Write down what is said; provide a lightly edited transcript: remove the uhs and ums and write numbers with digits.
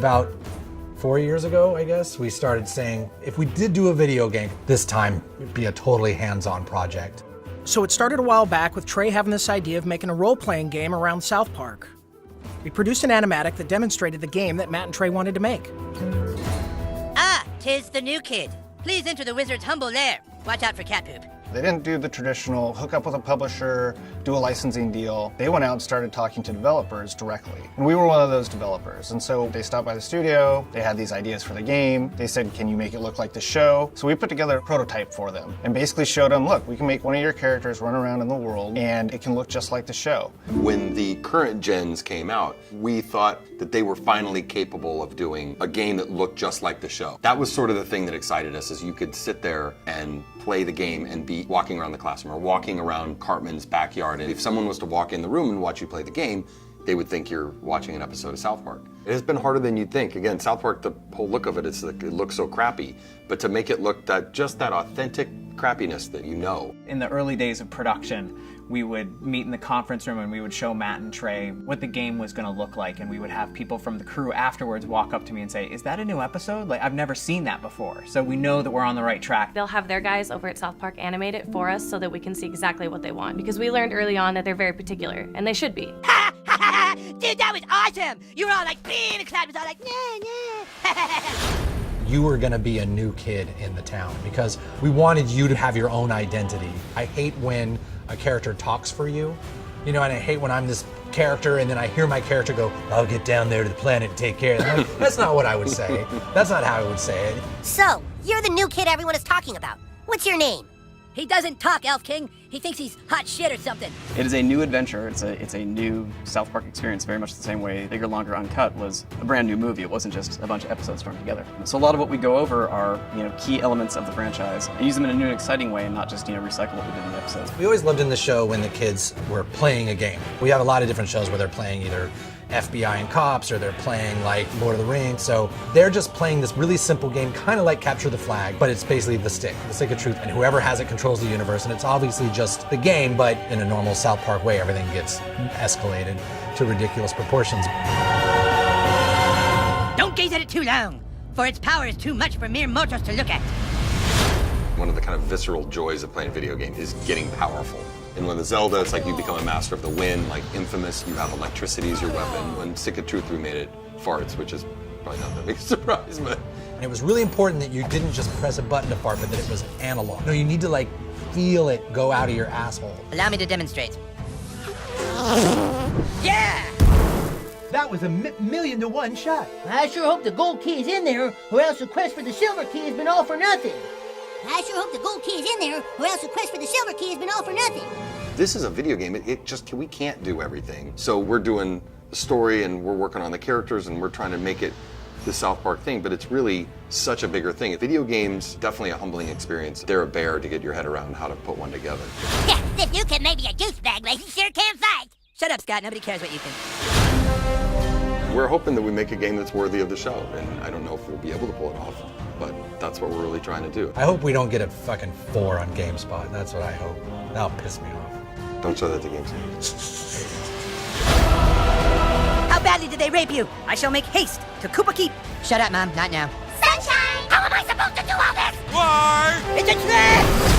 about 4 years ago, I guess, we started saying, if we did do a video game, this time it'd be a totally hands-on project. So it started a while back with Trey having this idea of making a role-playing game around South Park. We produced an animatic that demonstrated the game that Matt and Trey wanted to make. Ah, 'tis the new kid. Please enter the wizard's humble lair. Watch out for cat poop. They didn't do the traditional hook up with a publisher, do a licensing deal. They went out and started talking to developers directly. And we were one of those developers. And so they stopped by the studio, they had these ideas for the game. They said, can you make it look like the show? So we put together a prototype for them and basically showed them, look, we can make one of your characters run around in the world and it can look just like the show. When the current gens came out, we thought that they were finally capable of doing a game that looked just like the show. That was sort of the thing that excited us, is you could sit there and play the game and be walking around the classroom or walking around Cartman's backyard. And if someone was to walk in the room and watch you play the game, they would think you're watching an episode of South Park. It has been harder than you'd think. Again, South Park, the whole look of it, it's like, it looks so crappy. But to make it look just that authentic crappiness that you know. In the early days of production, we would meet in the conference room and we would show Matt and Trey what the game was going to look like, and we would have people from the crew afterwards walk up to me and say, is that a new episode? Like, I've never seen that before. So we know that we're on the right track. They'll have their guys over at South Park animate it for us so that we can see exactly what they want, because we learned early on that they're very particular, and they should be. Ha ha ha! Dude, that was awesome! You were all like, and the crowd was all like, nah. You were gonna be a new kid in the town because we wanted you to have your own identity. I hate when a character talks for you, you know, and I hate when I'm this character and then I hear my character go, I'll get down there to the planet and take care of them. That's not what I would say. That's not how I would say it. So, you're the new kid everyone is talking about. What's your name? He doesn't talk, Elf King. He thinks he's hot shit or something. It is a new adventure. It's a new South Park experience, very much the same way Bigger, Longer, Uncut was a brand new movie. It wasn't just a bunch of episodes thrown together. So a lot of what we go over are, key elements of the franchise and use them in a new and exciting way, and not just, recycle what we did in the episodes. We always loved in the show when the kids were playing a game. We have a lot of different shows where they're playing either FBI and cops, or they're playing like Lord of the Rings. So they're just playing this really simple game, kind of like Capture the Flag, but it's basically the stick of truth, and whoever has it controls the universe, and it's obviously just the game, but in a normal South Park way, everything gets escalated to ridiculous proportions. Don't gaze at it too long, for its power is too much for mere mortals to look at. One of the kind of visceral joys of playing a video game is getting powerful. And when the Zelda, it's like you become a master of the wind, like Infamous, you have electricity as your weapon. When Stick of Truth, we made it farts, which is probably not that big a surprise, but. And it was really important that you didn't just press a button to fart, but that it was analog. No, you need to like feel it go out of your asshole. Allow me to demonstrate. Yeah! That was a million to one shot. I sure hope the gold key is in there, or else the quest for the silver key has been all for nothing. I sure hope the gold key is in there, or else the quest for the silver key has been all for nothing. This is a video game. We can't do everything. So we're doing the story and we're working on the characters and we're trying to make it the South Park thing, but it's really such a bigger thing. Video games, definitely a humbling experience. They're a bear to get your head around how to put one together. Yeah, this new kid may be a douchebag, but he sure can fight. Shut up, Scott. Nobody cares what you think. We're hoping that we make a game that's worthy of the show, and I don't know if we'll be able to pull it off, but that's what we're really trying to do. I hope we don't get a fucking 4 on GameSpot. That's what I hope. That'll piss me off. Don't show that to GameSpot. How badly did they rape you? I shall make haste to Koopa Keep. Shut up, Mom. Not now. Sunshine! How am I supposed to do all this? Why? It's a trick!